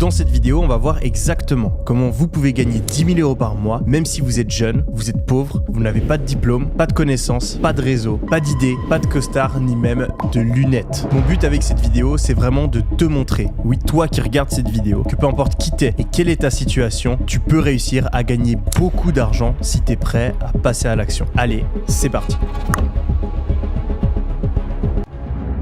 Dans cette vidéo, on va voir exactement comment vous pouvez gagner 10 000 € par mois, même si vous êtes jeune, vous êtes pauvre, vous n'avez pas de diplôme, pas de connaissances, pas de réseau, pas d'idées, pas de costard, ni même de lunettes. Mon but avec cette vidéo, c'est vraiment de te montrer, oui, toi qui regardes cette vidéo, que peu importe qui t'es et quelle est ta situation, tu peux réussir à gagner beaucoup d'argent si tu es prêt à passer à l'action. Allez, c'est parti.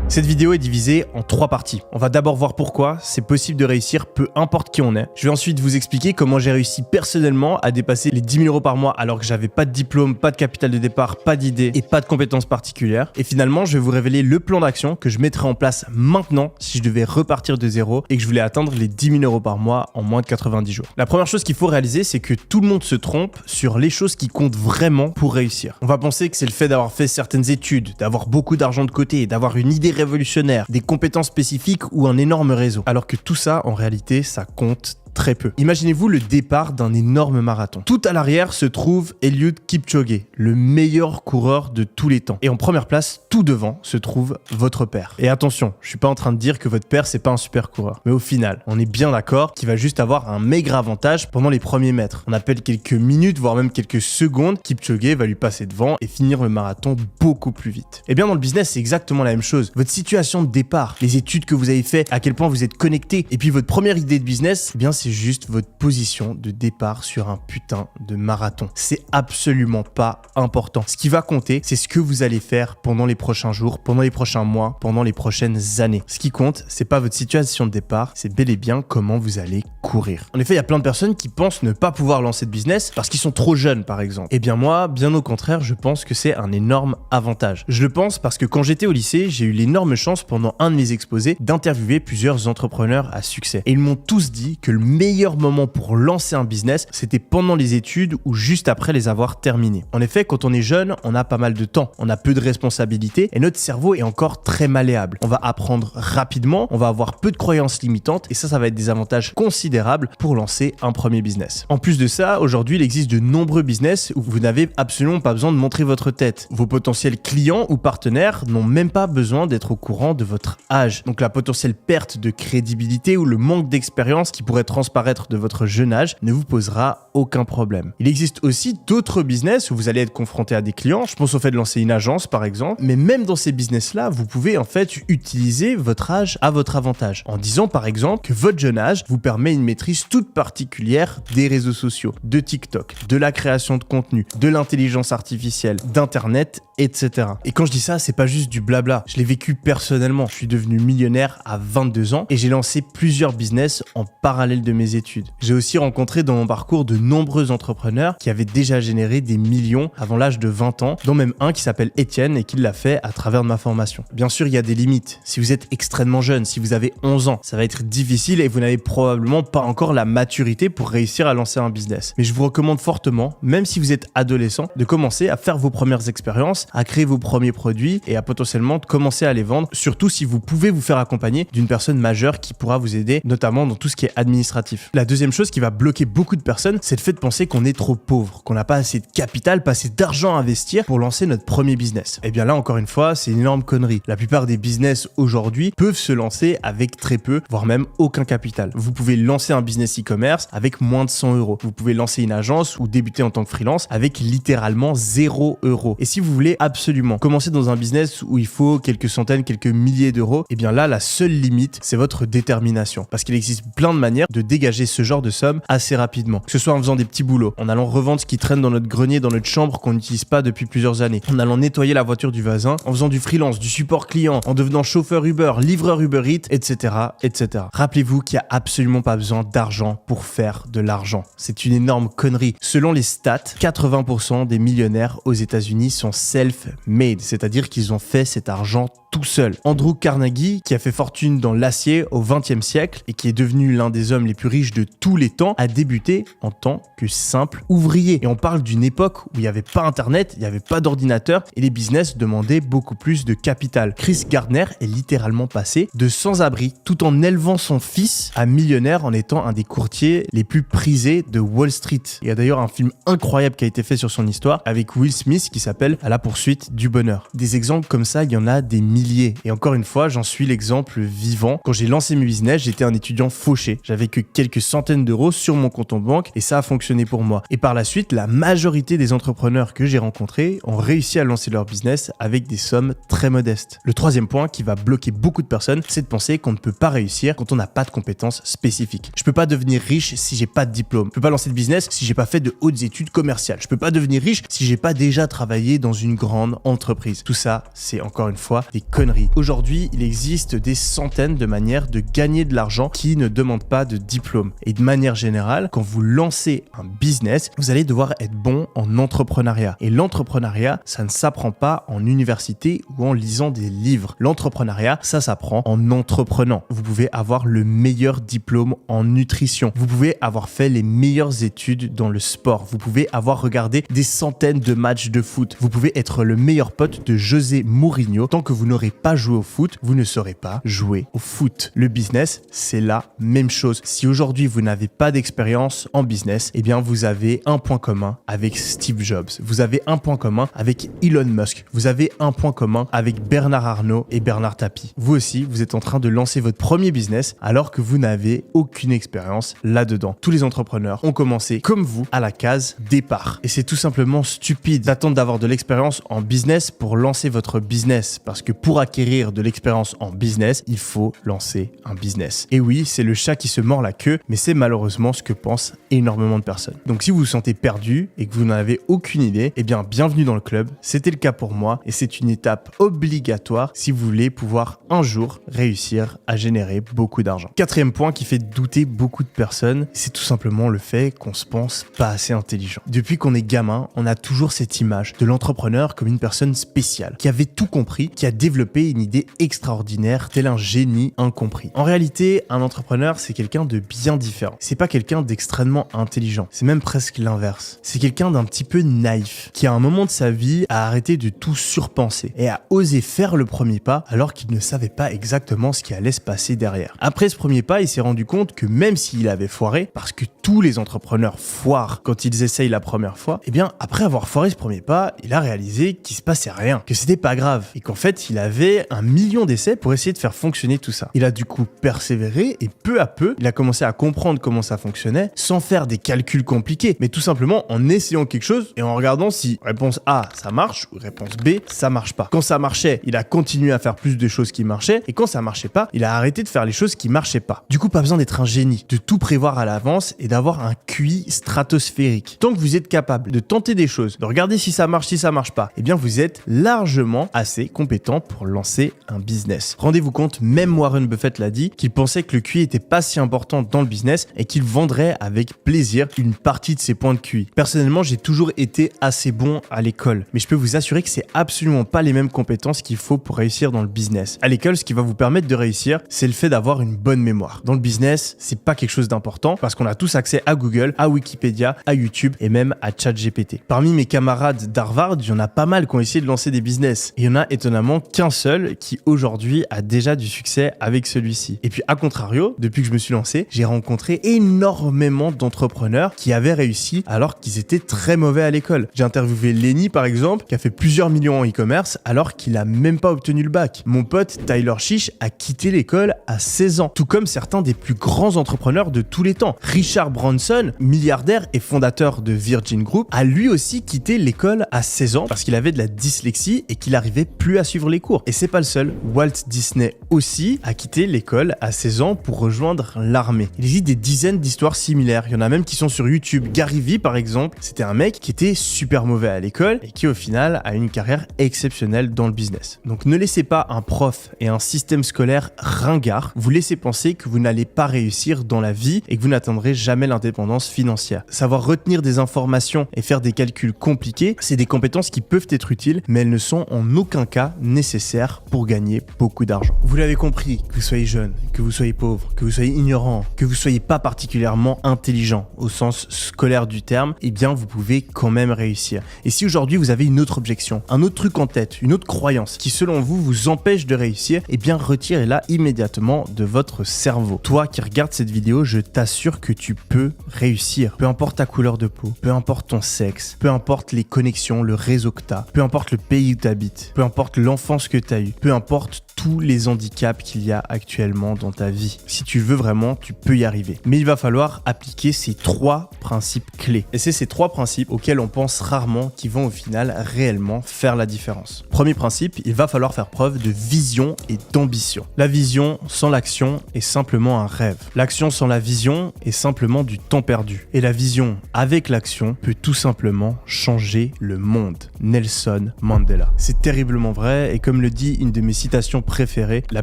Cette vidéo est divisée en 3 parties. On va d'abord voir pourquoi c'est possible de réussir peu importe qui on est. Je vais ensuite vous expliquer comment j'ai réussi personnellement à dépasser les 10 000 € par mois alors que j'avais pas de diplôme, pas de capital de départ, pas d'idées et pas de compétences particulières. Et finalement, je vais vous révéler le plan d'action que je mettrai en place maintenant si je devais repartir de zéro et que je voulais atteindre les 10 000 € par mois en moins de 90 jours. La première chose qu'il faut réaliser, c'est que tout le monde se trompe sur les choses qui comptent vraiment pour réussir. On va penser que c'est le fait d'avoir fait certaines études, d'avoir beaucoup d'argent de côté, d'avoir une idée révolutionnaire, des compétences spécifiques ou un énorme réseau. Alors que tout ça, en réalité, ça compte très peu. Imaginez-vous le départ d'un énorme marathon. Tout à l'arrière se trouve Eliud Kipchoge, le meilleur coureur de tous les temps. Et en première place, tout devant, se trouve votre père. Et attention, je suis pas en train de dire que votre père, c'est pas un super coureur. Mais au final, on est bien d'accord qu'il va juste avoir un maigre avantage pendant les premiers mètres. On appelle quelques minutes, voire même quelques secondes, Kipchoge va lui passer devant et finir le marathon beaucoup plus vite. Et bien dans le business, c'est exactement la même chose. Votre situation de départ, les études que vous avez faites, à quel point vous êtes connecté, et puis votre première idée de business, eh bien c'est juste votre position de départ sur un putain de marathon. C'est absolument pas important. Ce qui va compter, c'est ce que vous allez faire pendant les prochains jours, pendant les prochains mois, pendant les prochaines années. Ce qui compte, c'est pas votre situation de départ, c'est bel et bien comment vous allez courir. En effet, il y a plein de personnes qui pensent ne pas pouvoir lancer de business parce qu'ils sont trop jeunes, par exemple. Eh bien moi, bien au contraire, je pense que c'est un énorme avantage. Je le pense parce que quand j'étais au lycée, j'ai eu l'énorme chance pendant un de mes exposés d'interviewer plusieurs entrepreneurs à succès. Et ils m'ont tous dit que le meilleur moment pour lancer un business, c'était pendant les études ou juste après les avoir terminées. En effet, quand on est jeune, on a pas mal de temps, on a peu de responsabilités et notre cerveau est encore très malléable. On va apprendre rapidement, on va avoir peu de croyances limitantes et ça va être des avantages considérables pour lancer un premier business. En plus de ça, aujourd'hui, il existe de nombreux business où vous n'avez absolument pas besoin de montrer votre tête. Vos potentiels clients ou partenaires n'ont même pas besoin d'être au courant de votre âge. Donc la potentielle perte de crédibilité ou le manque d'expérience qui pourrait transparaître de votre jeune âge ne vous posera aucun problème. Il existe aussi d'autres business où vous allez être confronté à des clients. Je pense au fait de lancer une agence par exemple. Mais même dans ces business-là, vous pouvez en fait utiliser votre âge à votre avantage. En disant par exemple que votre jeune âge vous permet une maîtrise toute particulière des réseaux sociaux, de TikTok, de la création de contenu, de l'intelligence artificielle, d'internet, etc. Et quand je dis ça, c'est pas juste du blabla. Je l'ai vécu personnellement. Je suis devenu millionnaire à 22 ans et j'ai lancé plusieurs business en parallèle de mes études. J'ai aussi rencontré dans mon parcours de nombreux entrepreneurs qui avaient déjà généré des millions avant l'âge de 20 ans, dont même un qui s'appelle Étienne et qui l'a fait à travers de ma formation. Bien sûr, il y a des limites. Si vous êtes extrêmement jeune, si vous avez 11 ans, ça va être difficile et vous n'avez probablement pas encore la maturité pour réussir à lancer un business. Mais je vous recommande fortement, même si vous êtes adolescent, de commencer à faire vos premières expériences, à créer vos premiers produits et à potentiellement commencer à les vendre, surtout si vous pouvez vous faire accompagner d'une personne majeure qui pourra vous aider, notamment dans tout ce qui est administratif. La deuxième chose qui va bloquer beaucoup de personnes, c'est le fait de penser qu'on est trop pauvre, qu'on n'a pas assez de capital, pas assez d'argent à investir pour lancer notre premier business. Et bien là, encore une fois, c'est une énorme connerie. La plupart des business aujourd'hui peuvent se lancer avec très peu, voire même aucun capital. Vous pouvez lancer un business e-commerce avec moins de 100 €. Vous pouvez lancer une agence ou débuter en tant que freelance avec littéralement 0 €. Et si vous voulez absolument commencer dans un business où il faut quelques centaines, quelques milliers d'euros, et bien là, la seule limite, c'est votre détermination. Parce qu'il existe plein de manières de dégager ce genre de somme assez rapidement. Que ce soit en faisant des petits boulots, en allant revendre ce qui traîne dans notre grenier, dans notre chambre qu'on n'utilise pas depuis plusieurs années, en allant nettoyer la voiture du voisin, en faisant du freelance, du support client, en devenant chauffeur Uber, livreur Uber Eats, etc., etc. Rappelez-vous qu'il n'y a absolument pas besoin d'argent pour faire de l'argent. C'est une énorme connerie. Selon les stats, 80% des millionnaires aux États-Unis sont self-made, c'est-à-dire qu'ils ont fait cet argent tout seul. Andrew Carnegie, qui a fait fortune dans l'acier au XXe siècle et qui est devenu l'un des hommes les plus riches de tous les temps, a débuté en tant que simple ouvrier. Et on parle d'une époque où il n'y avait pas internet, il n'y avait pas d'ordinateur et les business demandaient beaucoup plus de capital. Chris Gardner est littéralement passé de sans-abri tout en élevant son fils à millionnaire en étant un des courtiers les plus prisés de Wall Street. Il y a d'ailleurs un film incroyable qui a été fait sur son histoire avec Will Smith qui s'appelle À la poursuite du bonheur. Des exemples comme ça, il y en a des milliers. Et encore une fois, j'en suis l'exemple vivant. Quand j'ai lancé mes business, j'étais un étudiant fauché. J'avais que quelques centaines d'euros sur mon compte en banque et ça a fonctionné pour moi. Et par la suite, la majorité des entrepreneurs que j'ai rencontrés ont réussi à lancer leur business avec des sommes très modestes. Le troisième point qui va bloquer beaucoup de personnes, c'est de penser qu'on ne peut pas réussir quand on n'a pas de compétences spécifiques. Je peux pas devenir riche si j'ai pas de diplôme. Je peux pas lancer de business si j'ai pas fait de hautes études commerciales. Je peux pas devenir riche si j'ai pas déjà travaillé dans une grande entreprise. Tout ça, c'est encore une fois des conneries. Aujourd'hui, il existe des centaines de manières de gagner de l'argent qui ne demandent pas de diplôme. Et de manière générale, quand vous lancez un business, vous allez devoir être bon en entrepreneuriat. Et l'entrepreneuriat, ça ne s'apprend pas en université ou en lisant des livres. L'entrepreneuriat, ça s'apprend en entreprenant. Vous pouvez avoir le meilleur diplôme en nutrition. Vous pouvez avoir fait les meilleures études dans le sport. Vous pouvez avoir regardé des centaines de matchs de foot. Vous pouvez être le meilleur pote de José Mourinho. Tant que vous n'aurez pas joué au foot, vous ne saurez pas jouer au foot. Le business, c'est la même chose. Si aujourd'hui vous n'avez pas d'expérience en business, eh bien vous avez un point commun avec Steve Jobs. Vous avez un point commun avec Elon Musk. Vous avez un point commun avec Bernard Arnault et Bernard Tapie. Vous aussi, vous êtes en train de lancer votre premier business alors que vous n'avez aucune expérience là-dedans. Tous les entrepreneurs ont commencé comme vous à la case départ. Et c'est tout simplement stupide d'attendre d'avoir de l'expérience en business pour lancer votre business. Parce que pour acquérir de l'expérience en business, il faut lancer un business. Et oui, c'est le chat qui se mord la queue, mais c'est malheureusement ce que pensent énormément de personnes. Donc si vous vous sentez perdu et que vous n'en avez aucune idée, eh bien bienvenue dans le club. C'était le cas pour moi et c'est une étape obligatoire si vous voulez pouvoir un jour réussir à générer beaucoup d'argent. Quatrième point qui fait douter beaucoup de personnes, c'est tout simplement le fait qu'on se pense pas assez intelligent. Depuis qu'on est gamin, on a toujours cette image de l'entrepreneur comme une personne spéciale, qui avait tout compris, qui a développé une idée extraordinaire, tel un génie incompris. En réalité, un entrepreneur, c'est quelqu'un de bien différent. C'est pas quelqu'un d'extrêmement intelligent. C'est même presque l'inverse. C'est quelqu'un d'un petit peu naïf, qui à un moment de sa vie a arrêté de tout surpenser et a osé faire le premier pas alors qu'il ne savait pas exactement ce qui allait se passer derrière. Après ce premier pas, il s'est rendu compte que même s'il avait foiré, parce que tous les entrepreneurs foirent quand ils essayent la première fois, eh bien après avoir foiré ce premier pas, il a réalisé qu'il se passait rien, que c'était pas grave et qu'en fait il avait 1 million d'essais pour essayer de faire fonctionner tout ça. Il a du coup persévéré et peu à peu, il a commencé à comprendre comment ça fonctionnait sans faire des calculs compliqués, mais tout simplement en essayant quelque chose et en regardant si réponse A ça marche ou réponse B ça marche pas. Quand ça marchait, il a continué à faire plus de choses qui marchaient et quand ça marchait pas, il a arrêté de faire les choses qui marchaient pas. Du coup, pas besoin d'être un génie, de tout prévoir à l'avance et d'avoir un QI stratosphérique. Tant que vous êtes capable de tenter des choses, de regarder si ça marche pas, eh bien vous êtes largement assez compétent pour lancer un business. Rendez-vous compte, même Warren Buffett l'a dit, qu'il pensait que le QI était pas si important dans le business et qu'il vendrait avec plaisir une partie de ses points de QI. Personnellement, j'ai toujours été assez bon à l'école, mais je peux vous assurer que c'est absolument pas les mêmes compétences qu'il faut pour réussir dans le business. À l'école, ce qui va vous permettre de réussir, c'est le fait d'avoir une bonne mémoire. Dans le business, c'est pas quelque chose d'important parce qu'on a tous accès à Google, à Wikipédia, à YouTube et même à ChatGPT. Parmi mes camarades d'Harvard, il y en a pas mal qui ont essayé de lancer des business. Et il y en a étonnamment qu'un seul qui aujourd'hui a déjà du succès avec celui-ci. Et puis à contrario, depuis que je me suis lancé, j'ai rencontré énormément d'entrepreneurs qui avaient réussi alors qu'ils étaient très mauvais à l'école. J'ai interviewé Lenny par exemple, qui a fait plusieurs millions en e-commerce alors qu'il a même pas obtenu le bac. Mon pote Tyler Chiche a quitté l'école à 16 ans, tout comme certains des plus grands entrepreneurs de tous les temps. Richard Branson, milliardaire et fondateur de Virgin Group, a lui aussi quitté l'école à 16 ans parce qu'il avait de la dyslexie et qu'il n'arrivait plus à suivre les cours. Et c'est pas le seul. Walt Disney aussi a quitté l'école à 16 ans pour rejoindre l'armée. Il existe des dizaines d'histoires similaires. Il y en a même qui sont sur YouTube. Gary Vee par exemple, c'était un mec qui était super mauvais à l'école et qui au final a une carrière exceptionnelle dans le business. Donc ne laissez pas un prof et un système scolaire ringard vous laisser penser que vous n'allez pas réussir dans la vie et que vous n'atteindrez jamais l'indépendance financière. Savoir retenir des informations et faire des calculs compliqués, c'est des compétences qui peuvent être utiles, mais elles ne sont en aucun cas nécessaires pour gagner beaucoup d'argent. Vous l'avez compris, que vous soyez jeune, que vous soyez pauvre, que vous soyez ignorant, que vous soyez pas particulièrement intelligent au sens scolaire du terme, eh bien vous pouvez quand même réussir. Et si aujourd'hui vous avez une autre objection, un autre truc en tête, une autre croyance qui selon vous empêche de réussir, eh bien retirez-la immédiatement de votre cerveau. Toi qui regardes cette vidéo, je t'assure que tu peux réussir. Peu importe ta couleur de peau, peu importe ton sexe, peu importe les connexions, le réseau que tu as, peu importe le pays où tu habites, peu importe l'enfance que tu as eue, peu importe tous les handicaps qu'il y a actuellement dans ta vie. Si tu veux vraiment, tu peux y arriver. Mais il va falloir appliquer ces 3 principes clés. Et c'est ces 3 principes auxquels on pense rarement qui vont au final réellement faire la différence. Premier principe, il va falloir faire preuve de vision et d'ambition. La vision sans l'action est simplement un rêve. L'action sans la vision est simplement du temps perdu. Et la vision avec l'action peut tout simplement changer le monde. Nelson Mandela. C'est terriblement vrai et comme le dit une de mes citations préférées, la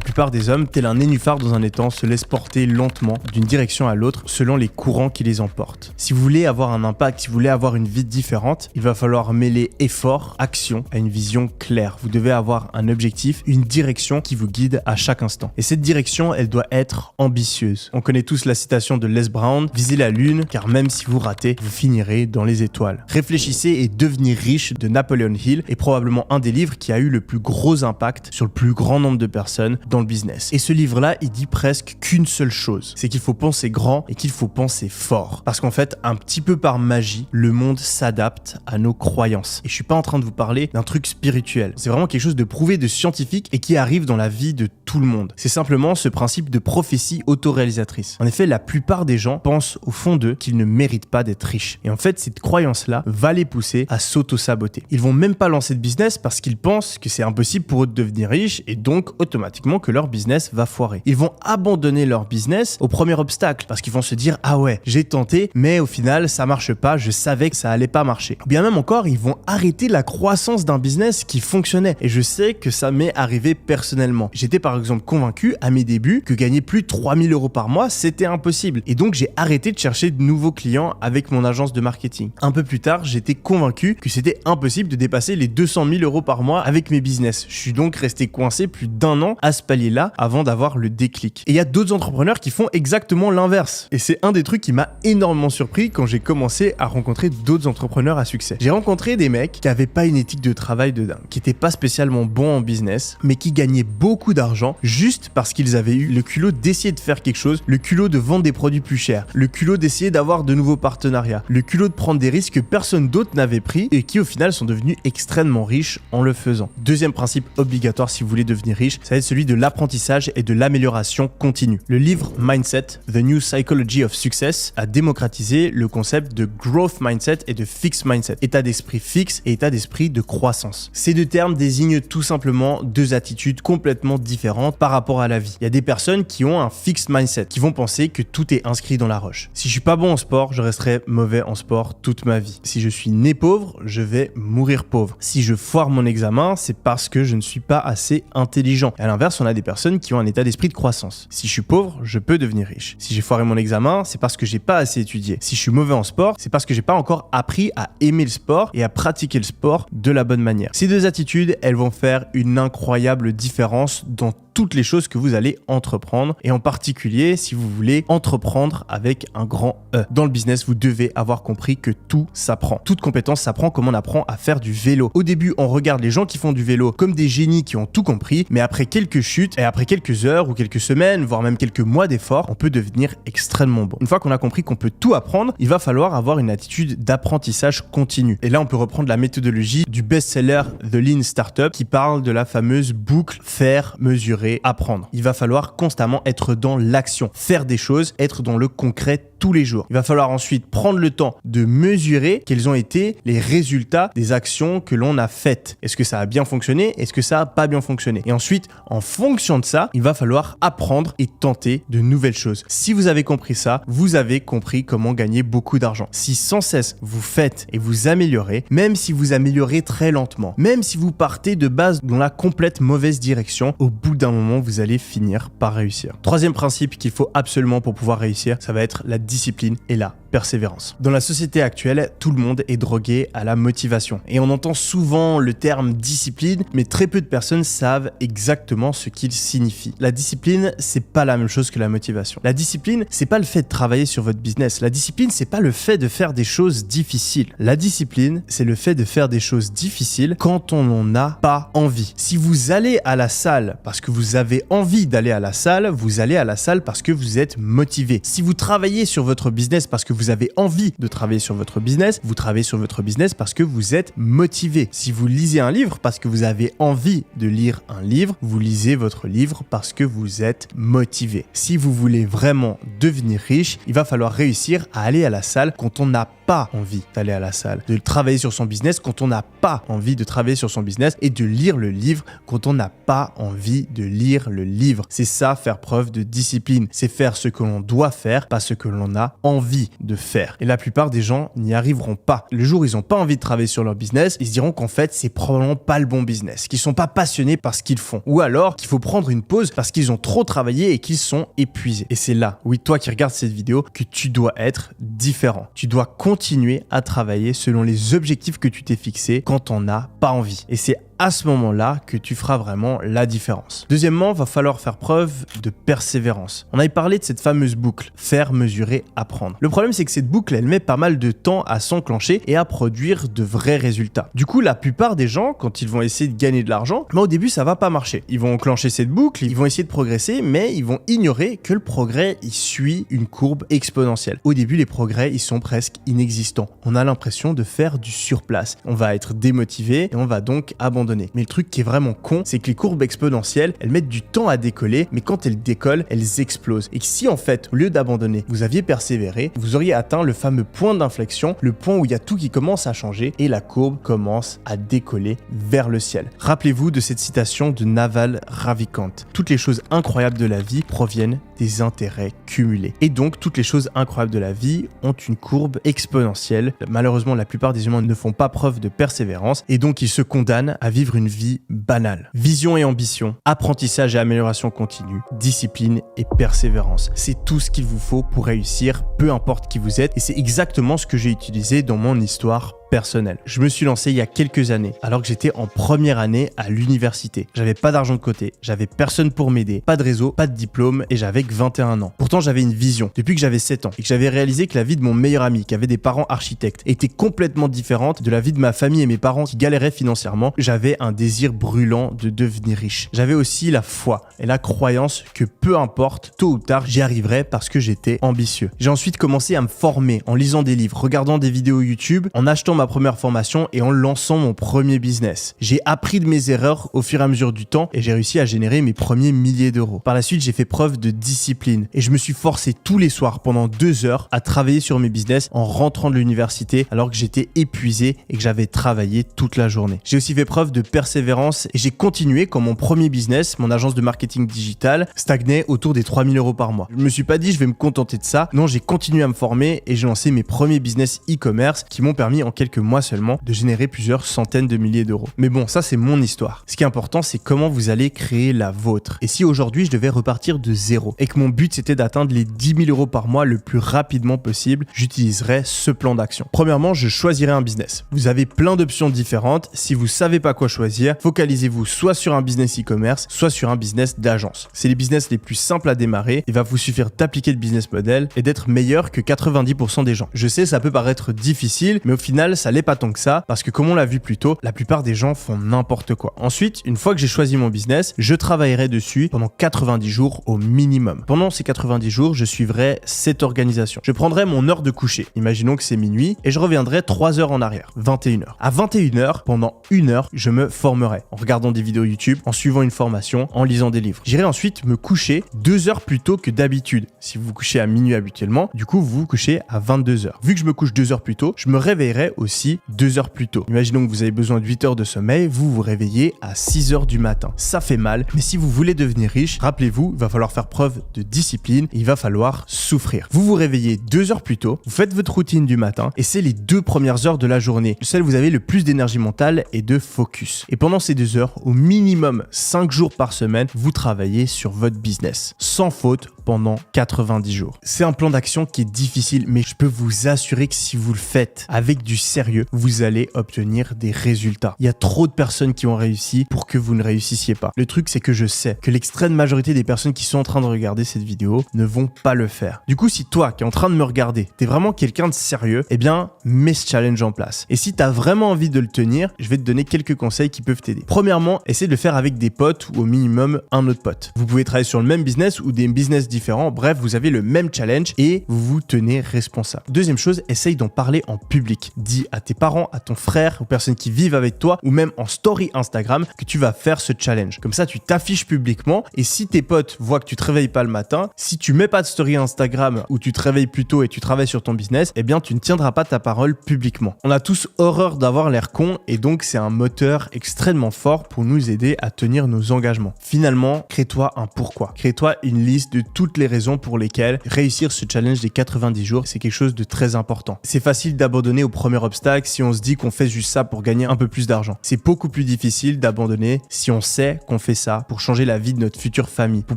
plupart des hommes, tel un nénuphar dans un étang, se laissent porter lentement d'une direction à l'autre selon les courants qui les emportent. Si vous voulez avoir un impact, si vous voulez avoir une vie différente, il va falloir mêler effort, action à une vision claire. Vous devez avoir un objectif, une direction qui vous guide à chaque instant. Et cette direction, elle doit être ambitieuse. On connaît tous la citation de Les Brown, visez la lune, car même si vous ratez, vous finirez dans les étoiles. Réfléchissez et devenir riche de Napoleon Hill est probablement un des livres qui a eu le plus gros impact sur le plus grand nombre de personnes dans le business. Et ce livre-là, il dit presque qu'une seule chose, c'est qu'il faut penser grand et qu'il faut penser fort. Parce qu'en fait, un petit peu par magie, le monde s'adapte à nos croyances. Et je suis pas en train de vous parler d'un truc spirituel. C'est vraiment quelque chose de prouvé, de scientifique et qui arrive dans la vie de tout le monde. C'est simplement ce principe de prophétie autoréalisatrice. En effet, la plupart des gens pensent au fond d'eux qu'ils ne méritent pas d'être riches. Et en fait, cette croyance-là va les pousser à s'auto-saboter. Ils vont même pas lancer de business parce qu'ils pensent que c'est impossible pour eux de devenir riches et donc automatiquement que leur business va foirer. Ils vont abandonner leur business au premier obstacle parce qu'ils vont se dire ah ouais, j'ai tenté mais au final ça marche pas, je savais que ça allait pas marcher. Ou bien même encore, ils vont arrêter la croissance d'un business qui fonctionnait et je sais que ça m'est arrivé personnellement. J'étais par exemple convaincu à mes débuts que gagner plus de 3000 € par mois c'était impossible et donc j'ai arrêté de chercher de nouveaux clients avec mon agence de marketing. Un peu plus tard, j'étais convaincu que c'était impossible de dépasser les 200 000 € par mois avec mes business. Je suis donc resté coincé plus d'1 an à ce palier-là avant d'avoir le déclic. Et il y a d'autres entrepreneurs qui font exactement l'inverse. Et c'est un des trucs qui m'a énormément surpris quand j'ai commencé à rencontrer d'autres entrepreneurs à succès. J'ai rencontré des mecs qui avaient pas une éthique de travail de dingue, qui étaient pas spécialement bons en business, mais qui gagnaient beaucoup d'argent juste parce qu'ils avaient eu le culot d'essayer de faire quelque chose, le culot de vendre des produits plus chers, le culot d'essayer d'avoir de nouveaux partenariats, le culot de prendre des risques que personne d'autre n'avait pris et qui au final sont devenus extrêmement riches en le faisant. Deuxième principe obligatoire si vous voulez devenir riche, ça va être celui de l'apprentissage et de l'amélioration continue. Le livre Mindset, The New Psychology of Success a démocratisé le concept de growth mindset et de fixed mindset, état d'esprit fixe et état d'esprit de croissance. Ces deux termes désignent tout simplement deux attitudes complètement différentes par rapport à la vie. Il y a des personnes qui ont un fixed mindset, qui vont penser que tout est inscrit dans la roche. Si je suis pas bon en sport, je resterai mauvais en sport toute ma vie. Si je suis né pauvre, je vais mourir pauvre. Si je foire mon examen, c'est parce que je ne suis pas assez intelligent. Et à l'inverse, on a des personnes qui ont un état d'esprit de croissance. Si je suis pauvre, je peux devenir riche. Si j'ai foiré mon examen, c'est parce que j'ai pas assez étudié. Si je suis mauvais en sport, c'est parce que j'ai pas encore appris à aimer le sport et à pratiquer le sport de la bonne manière. Ces deux attitudes, elles vont faire une incroyable différence dans toutes les choses que vous allez entreprendre et en particulier si vous voulez entreprendre avec un grand E. Dans le business, vous devez avoir compris que tout s'apprend. Toute compétence s'apprend comme on apprend à faire du vélo. Au début, on regarde les gens qui font du vélo comme des génies qui ont tout compris, mais après quelques chutes et après quelques heures ou quelques semaines, voire même quelques mois d'efforts, on peut devenir extrêmement bon. Une fois qu'on a compris qu'on peut tout apprendre, il va falloir avoir une attitude d'apprentissage continu. Et là, on peut reprendre la méthodologie du best-seller The Lean Startup qui parle de la fameuse boucle faire, mesurer, apprendre. Il va falloir constamment être dans l'action, faire des choses, être dans le concret tous les jours. Il va falloir ensuite prendre le temps de mesurer quels ont été les résultats des actions que l'on a faites. Est-ce que ça a bien fonctionné? Est-ce que ça a pas bien fonctionné? Et ensuite, en fonction de ça, il va falloir apprendre et tenter de nouvelles choses. Si vous avez compris ça, vous avez compris comment gagner beaucoup d'argent. Si sans cesse vous faites et vous améliorez, même si vous améliorez très lentement, même si vous partez de base dans la complète mauvaise direction, au bout d'un moment, vous allez finir par réussir. Troisième principe qu'il faut absolument pour pouvoir réussir, ça va être la discipline et la persévérance. Dans la société actuelle, tout le monde est drogué à la motivation. Et on entend souvent le terme discipline, mais très peu de personnes savent exactement ce qu'il signifie. La discipline, c'est pas la même chose que la motivation. La discipline, c'est pas le fait de travailler sur votre business. La discipline, c'est pas le fait de faire des choses difficiles. La discipline, c'est le fait de faire des choses difficiles quand on n'en a pas envie. Si vous allez à la salle parce que vous avez envie d'aller à la salle, vous allez à la salle parce que vous êtes motivé. Si vous travaillez sur votre business parce que vous avez envie de travailler sur votre business, vous travaillez sur votre business parce que vous êtes motivé. Si vous lisez un livre parce que vous avez envie de lire un livre, vous lisez votre livre parce que vous êtes motivé. Si vous voulez vraiment devenir riche, il va falloir réussir à aller à la salle quand on n'a pas envie d'aller à la salle, de travailler sur son business quand on n'a pas envie de travailler sur son business et de lire le livre quand on n'a pas envie de lire le livre. C'est ça, faire preuve de discipline. C'est faire ce que l'on doit faire, pas ce que l'on a envie de faire. Et la plupart des gens n'y arriveront pas. Le jour où ils n'ont pas envie de travailler sur leur business, ils se diront qu'en fait, c'est probablement pas le bon business, qu'ils sont pas passionnés par ce qu'ils font. Ou alors qu'il faut prendre une pause parce qu'ils ont trop travaillé et qu'ils sont épuisés. Et c'est là, oui, toi qui regardes cette vidéo, que tu dois être différent. Tu dois continuer à travailler selon les objectifs que tu t'es fixés quand on n'a pas envie. Et c'est à ce moment-là que tu feras vraiment la différence. Deuxièmement, va falloir faire preuve de persévérance. On avait parlé de cette fameuse boucle, faire, mesurer, apprendre. Le problème, c'est que cette boucle, elle met pas mal de temps à s'enclencher et à produire de vrais résultats. Du coup, la plupart des gens, quand ils vont essayer de gagner de l'argent, au début, ça va pas marcher. Ils vont enclencher cette boucle, ils vont essayer de progresser, mais ils vont ignorer que le progrès, il suit une courbe exponentielle. Au début, les progrès, ils sont presque inexistants. On a l'impression de faire du surplace. On va être démotivé et on va donc abandonner. Mais le truc qui est vraiment con, c'est que les courbes exponentielles, elles mettent du temps à décoller, mais quand elles décollent, elles explosent. Et que si en fait, au lieu d'abandonner, vous aviez persévéré, vous auriez atteint le fameux point d'inflexion, le point où il y a tout qui commence à changer et la courbe commence à décoller vers le ciel. Rappelez-vous de cette citation de Naval Ravikant. Toutes les choses incroyables de la vie proviennent des intérêts cumulés. Et donc, toutes les choses incroyables de la vie ont une courbe exponentielle. Malheureusement, la plupart des humains ne font pas preuve de persévérance et donc ils se condamnent à vivre une vie banale. Vision et ambition, apprentissage et amélioration continue, discipline et persévérance. C'est tout ce qu'il vous faut pour réussir, peu importe qui vous êtes. Et c'est exactement ce que j'ai utilisé dans mon histoire personnel. Je me suis lancé il y a quelques années, alors que j'étais en première année à l'université. J'avais pas d'argent de côté, j'avais personne pour m'aider, pas de réseau, pas de diplôme et j'avais que 21 ans. Pourtant, j'avais une vision depuis que j'avais 7 ans et que j'avais réalisé que la vie de mon meilleur ami, qui avait des parents architectes, était complètement différente de la vie de ma famille et mes parents qui galéraient financièrement. J'avais un désir brûlant de devenir riche. J'avais aussi la foi et la croyance que peu importe, tôt ou tard, j'y arriverais parce que j'étais ambitieux. J'ai ensuite commencé à me former en lisant des livres, regardant des vidéos YouTube, en achetant ma première formation et en lançant mon premier business. J'ai appris de mes erreurs au fur et à mesure du temps et j'ai réussi à générer mes premiers milliers d'euros. Par la suite, j'ai fait preuve de discipline et je me suis forcé tous les soirs pendant 2 heures à travailler sur mes business en rentrant de l'université alors que j'étais épuisé et que j'avais travaillé toute la journée. J'ai aussi fait preuve de persévérance et j'ai continué quand mon premier business, mon agence de marketing digital, stagnait autour des 3 000 euros par mois. Je me suis pas dit je vais me contenter de ça. Non, j'ai continué à me former et j'ai lancé mes premiers business e-commerce qui m'ont permis en quelques mois seulement de générer plusieurs centaines de milliers d'euros. Mais bon, ça c'est mon histoire. Ce qui est important, c'est comment vous allez créer la vôtre. Et si aujourd'hui je devais repartir de zéro et que mon but c'était d'atteindre les 10 000 euros par mois le plus rapidement possible, j'utiliserais ce plan d'action. Premièrement, je choisirais un business. Vous avez plein d'options différentes. Si vous savez pas quoi choisir, focalisez-vous soit sur un business e-commerce, soit sur un business d'agence. C'est les business les plus simples à démarrer. Il va vous suffire d'appliquer le business model et d'être meilleur que 90% des gens. Je sais, ça peut paraître difficile, mais au final, ça l'est pas tant que ça parce que comme on l'a vu plus tôt, la plupart des gens font n'importe quoi. Ensuite, une fois que j'ai choisi mon business, je travaillerai dessus pendant 90 jours au minimum. Pendant ces 90 jours, je suivrai cette organisation. Je prendrai mon heure de coucher. Imaginons que c'est minuit et je reviendrai 3 heures en arrière, 21h. À 21h, pendant 1 heure, je me formerai en regardant des vidéos YouTube, en suivant une formation, en lisant des livres. J'irai ensuite me coucher 2 heures plus tôt que d'habitude. Si vous vous couchez à minuit habituellement, du coup, vous vous couchez à 22h. Vu que je me couche 2 heures plus tôt, je me réveillerai aussi 2 heures plus tôt. Imaginons que vous avez besoin de 8 heures de sommeil, vous vous réveillez à 6 heures du matin. Ça fait mal, mais si vous voulez devenir riche, rappelez-vous, il va falloir faire preuve de discipline et il va falloir souffrir. Vous vous réveillez 2 heures plus tôt, vous faites votre routine du matin et c'est les 2 premières heures de la journée, celles où vous avez le plus d'énergie mentale et de focus. Et pendant ces 2 heures, au minimum 5 jours par semaine, vous travaillez sur votre business, sans faute, pendant 90 jours. C'est un plan d'action qui est difficile, mais je peux vous assurer que si vous le faites avec du sérieux, vous allez obtenir des résultats. Il y a trop de personnes qui ont réussi pour que vous ne réussissiez pas. Le truc, c'est que je sais que l'extrême majorité des personnes qui sont en train de regarder cette vidéo ne vont pas le faire. Du coup, si toi qui es en train de me regarder, t'es vraiment quelqu'un de sérieux, eh bien, mets ce challenge en place. Et si t'as vraiment envie de le tenir, je vais te donner quelques conseils qui peuvent t'aider. Premièrement, essaie de le faire avec des potes ou au minimum un autre pote. Vous pouvez travailler sur le même business ou des business différents. Bref, vous avez le même challenge et vous vous tenez responsable. Deuxième chose, essaye d'en parler en public. Dis à tes parents, à ton frère, aux personnes qui vivent avec toi ou même en story Instagram que tu vas faire ce challenge. Comme ça, tu t'affiches publiquement et si tes potes voient que tu te réveilles pas le matin, si tu mets pas de story Instagram ou tu te réveilles plus tôt et tu travailles sur ton business, eh bien, tu ne tiendras pas ta parole publiquement. On a tous horreur d'avoir l'air con et donc c'est un moteur extrêmement fort pour nous aider à tenir nos engagements. Finalement, crée-toi un pourquoi. Crée-toi une liste de toutes les raisons pour lesquelles réussir ce challenge des 90 jours, c'est quelque chose de très important. C'est facile d'abandonner au premier obstacle si on se dit qu'on fait juste ça pour gagner un peu plus d'argent. C'est beaucoup plus difficile d'abandonner si on sait qu'on fait ça pour changer la vie de notre future famille, pour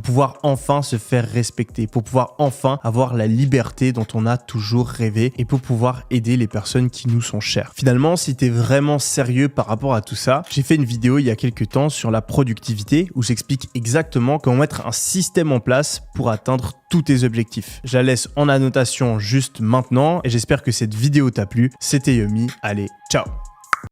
pouvoir enfin se faire respecter, pour pouvoir enfin avoir la liberté dont on a toujours rêvé et pour pouvoir aider les personnes qui nous sont chères. Finalement, si tu es vraiment sérieux par rapport à tout ça, j'ai fait une vidéo il y a quelques temps sur la productivité où j'explique exactement comment mettre un système en place pour atteindre tous tes objectifs. Je la laisse en annotation juste maintenant et j'espère que cette vidéo t'a plu. C'était Yomi. Allez, ciao!